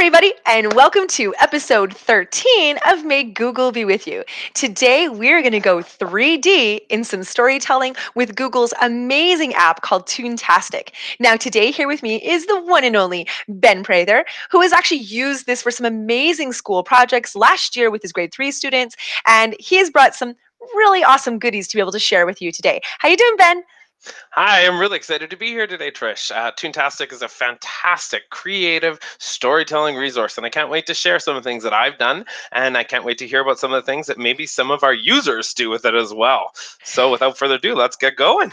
everybody, and welcome to episode 13 of May Google Be With You. Today, we're going to go 3D in some storytelling with Google's amazing app called Toontastic. Now, today, here with me is the one and only Ben Prather, who has actually used this for some amazing school projects last year with his grade 3 students, and he has brought some really awesome goodies to be able to share with you today. How you doing, Ben? Hi, I'm really excited to be here today, Trish. Toontastic is a fantastic, creative storytelling resource, and I can't wait to share some of the things that I've done, and I can't wait to hear about some of the things that maybe some of our users do with it as well. So without further ado, let's get going.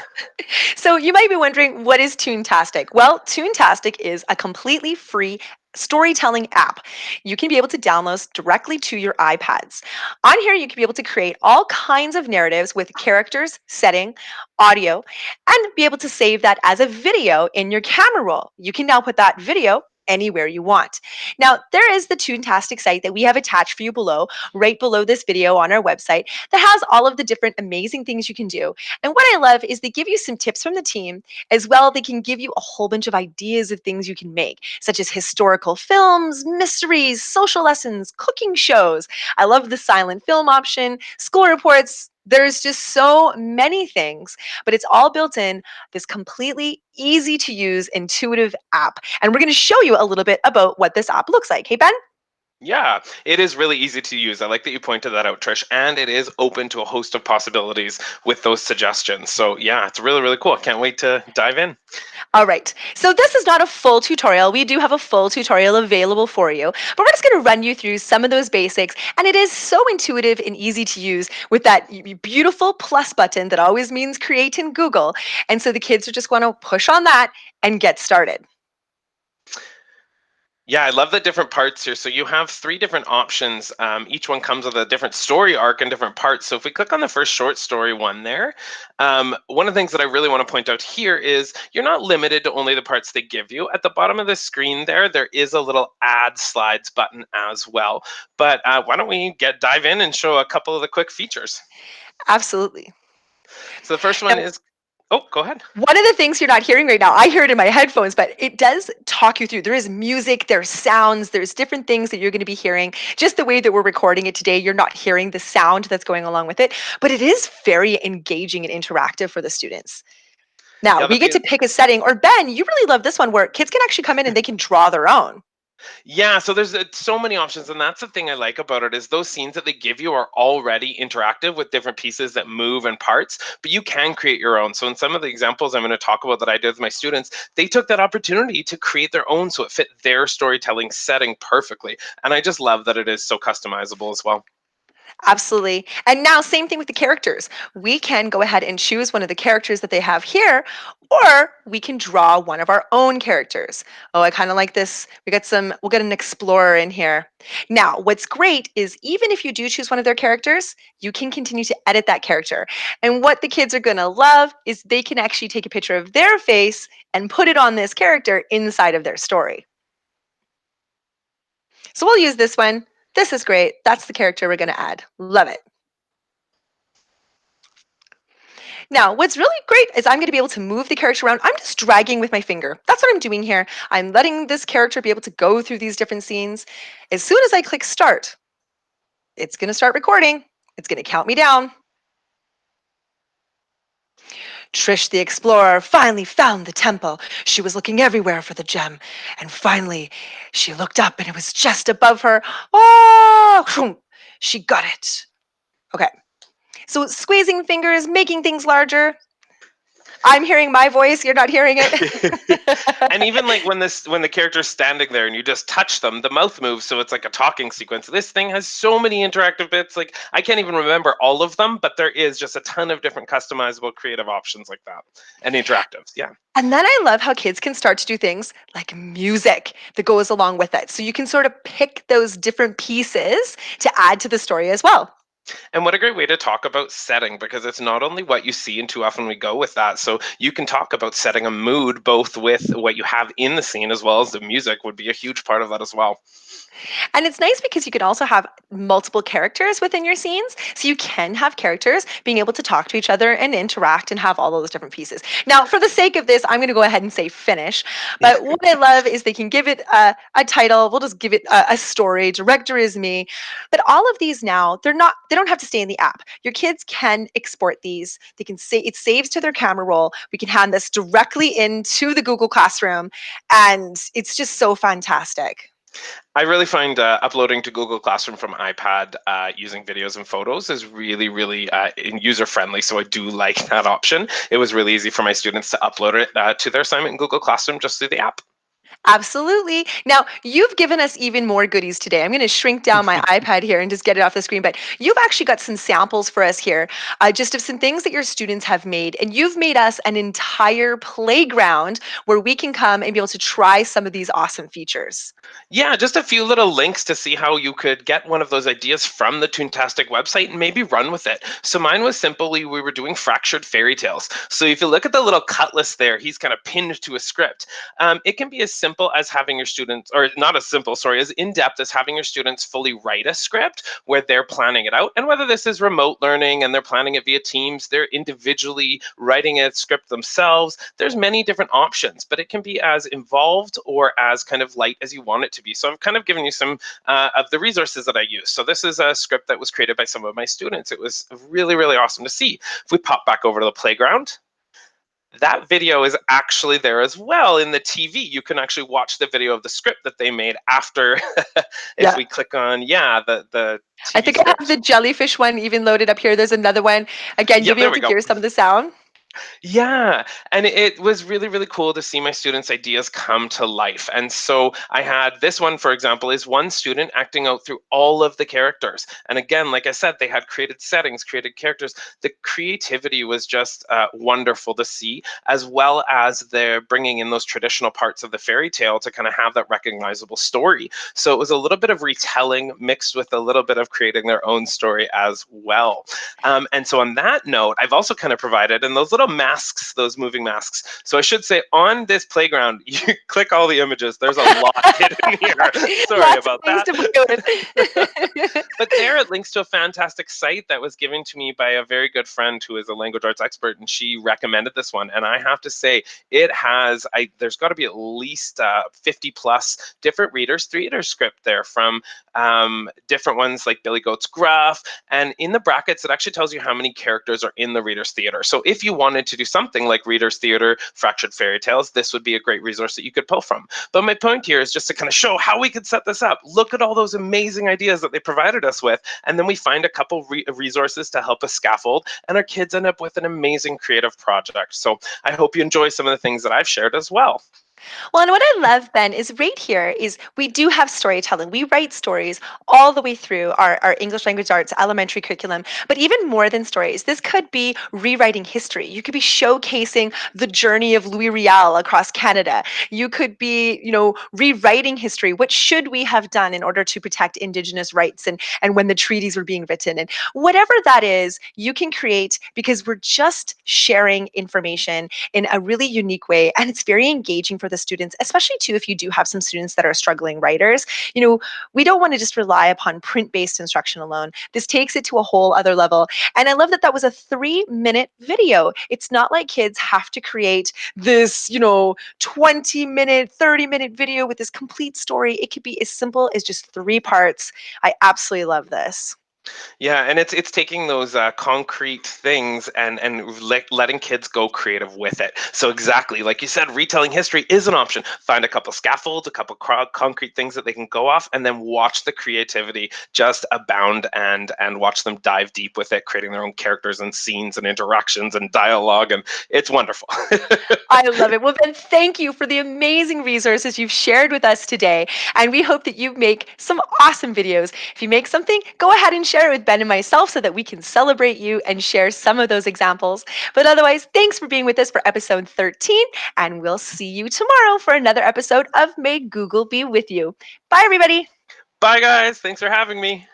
So you might be wondering, what is Toontastic? Well, Toontastic is a completely free storytelling app. You can be able to download directly to your iPads. On here, you can be able to create all kinds of narratives with characters, setting, audio, and be able to save that as a video in your camera roll. You can now put that video anywhere you want. Now, there is the Toontastic site that we have attached for you below, right below this video on our website, that has all of the different amazing things you can do. And what I love is they give you some tips from the team. As well, they can give you a whole bunch of ideas of things you can make, such as historical films, mysteries, social lessons, cooking shows. I love the silent film option, school reports. There's just so many things, but it's all built in this completely easy to use, intuitive app. And we're going to show you a little bit about what this app looks like. Hey, Ben? Yeah, it is really easy to use. I like that you pointed that out, Trish, and it is open to a host of possibilities with those suggestions. So yeah, it's really, really cool. Can't wait to dive in. All right, so this is not a full tutorial. We do have a full tutorial available for you, but we're just going to run you through some of those basics. And it is so intuitive and easy to use with that beautiful plus button that always means create in Google. And so the kids are just going to push on that and get started. Yeah, I love the different parts here. So you have three different options. Each one comes with a different story arc and different parts. So if we click on the first short story one there, one of the things that I really want to point out here is you're not limited to only the parts they give you. At the bottom of the screen there is a little add slides button as well. But why don't we dive in and show a couple of the quick features. Absolutely. So the first one Now, is, oh, go ahead. one of the things you're not hearing right now, I hear it in my headphones, but it does talk you through. There is music, there's sounds, there's different things that you're going to be hearing. Just the way that we're recording it today, you're not hearing the sound that's going along with it, but it is very engaging and interactive for the students. Now, Yeah, we get to pick a setting, or Ben, you really love this one where kids can actually come in and they can draw their own. Yeah, so there's so many options, and that's the thing I like about it is those scenes that they give you are already interactive with different pieces that move and parts, but you can create your own. So in some of the examples I'm going to talk about that I did with my students, they took that opportunity to create their own so it fit their storytelling setting perfectly. And I just love that it is so customizable as well. Absolutely. And now, same thing with the characters. We can go ahead and choose one of the characters that they have here, or we can draw one of our own characters. Oh, I kind of like this. We'll get an explorer in here. Now, what's great is even if you do choose one of their characters, you can continue to edit that character. And what the kids are going to love is they can actually take a picture of their face and put it on this character inside of their story. So we'll use this one. This is great. That's the character we're going to add. Love it. Now, what's really great is I'm going to be able to move the character around. I'm just dragging with my finger. That's what I'm doing here. I'm letting this character be able to go through these different scenes. As soon as I click start, it's going to start recording. It's going to count me down. Trish the explorer finally found the temple. She was looking everywhere for the gem. And finally, she looked up and it was just above her. Oh, she got it. Okay. So squeezing fingers, making things larger. I'm hearing my voice, you're not hearing it. And even like when the character's standing there and you just touch them, the mouth moves, so it's like a talking sequence. This thing has so many interactive bits. Like I can't even remember all of them, but there is just a ton of different customizable creative options like that. And interactives. Yeah. And then I love how kids can start to do things like music that goes along with it. So you can sort of pick those different pieces to add to the story as well. And what a great way to talk about setting, because it's not only what you see, and too often we go with that. So you can talk about setting a mood both with what you have in the scene as well as the music would be a huge part of that as well. And it's nice because you can also have multiple characters within your scenes. So you can have characters being able to talk to each other and interact and have all those different pieces. Now, for the sake of this, I'm going to go ahead and say finish. But what I love is they can give it a title. We'll just give it a story. Director is me. But all of these now, they don't have to stay in the app. Your kids can export these. They can say it saves to their camera roll. We can hand this directly into the Google Classroom. And it's just so fantastic. I really find uploading to Google Classroom from iPad using videos and photos is really, really user friendly. So I do like that option. It was really easy for my students to upload it to their assignment in Google Classroom just through the app. Absolutely. Now, you've given us even more goodies today. I'm going to shrink down my iPad here and just get it off the screen. But you've actually got some samples for us here, just of some things that your students have made. And you've made us an entire playground where we can come and be able to try some of these awesome features. Yeah, just a few little links to see how you could get one of those ideas from the Toontastic website and maybe run with it. So mine was simply we were doing fractured fairy tales. So if you look at the little cutlass there, he's kind of pinned to a script. It can be as simple as having your students, or not as simple, sorry, as in depth as having your students fully write a script where they're planning it out. And whether this is remote learning and they're planning it via Teams, they're individually writing a script themselves. There's many different options, but it can be as involved or as kind of light as you want it to be. So I've kind of given you some of the resources that I use. So this is a script that was created by some of my students. It was really, really awesome to see. If we pop back over to the playground, that video is actually there as well in the TV. You can actually watch the video of the script that they made after. If Yeah. we click on, yeah, the I TV think I have script. the jellyfish one even loaded up here. There's another one. Again, you'll Yep, be there able we to go. hear some of the sound. Yeah, and it was really, really cool to see my students' ideas come to life. And so I had this one, for example, is one student acting out through all of the characters. And again, like I said, they had created settings, created characters. The creativity was just wonderful to see, as well as they're bringing in those traditional parts of the fairy tale to kind of have that recognizable story. So it was a little bit of retelling mixed with a little bit of creating their own story as well. And so on that note, I've also kind of provided, and those little masks, those moving masks. So I should say on this playground, you click all the images. There's a lot hidden here. Sorry Lots of about things that. to play with. But there it links to a fantastic site that was given to me by a very good friend who is a language arts expert, and she recommended this one. And I have to say, it has, there's got to be at least 50 plus different readers, theater script there from different ones like Billy Goat's Gruff. And in the brackets, it actually tells you how many characters are in the Reader's Theater. So if you wanted to do something like Reader's Theater, Fractured Fairy Tales, this would be a great resource that you could pull from. But my point here is just to kind of show how we could set this up. Look at all those amazing ideas that they provided us with, and then we find a couple resources to help us scaffold, and our kids end up with an amazing creative project. So I hope you enjoy some of the things that I've shared as well. Well, and what I love, Ben, is right here is we do have storytelling. We write stories all the way through our English language arts elementary curriculum, but even more than stories. This could be rewriting history. You could be showcasing the journey of Louis Riel across Canada. You could be, rewriting history. What should we have done in order to protect Indigenous rights and when the treaties were being written? And whatever that is, you can create because we're just sharing information in a really unique way. And it's very engaging for the students, especially too if you do have some students that are struggling writers. You know, we don't want to just rely upon print-based instruction alone. This takes it to a whole other level. And I love that that was a 3-minute video. It's not like kids have to create this, 20-minute, 30-minute video with this complete story. It could be as simple as just 3 parts. I absolutely love this. Yeah, and it's taking those concrete things and letting kids go creative with it. So exactly like you said, retelling history is an option. Find a couple scaffolds, a couple concrete things that they can go off, and then watch the creativity just abound and watch them dive deep with it, creating their own characters and scenes and interactions and dialogue, and it's wonderful. I love it. Well, Ben, thank you for the amazing resources you've shared with us today. And we hope that you make some awesome videos. If you make something, go ahead and share it with Ben and myself so that we can celebrate you and share some of those examples. But otherwise, thanks for being with us for episode 13. And we'll see you tomorrow for another episode of May Google Be With You. Bye, everybody. Bye, guys. Thanks for having me.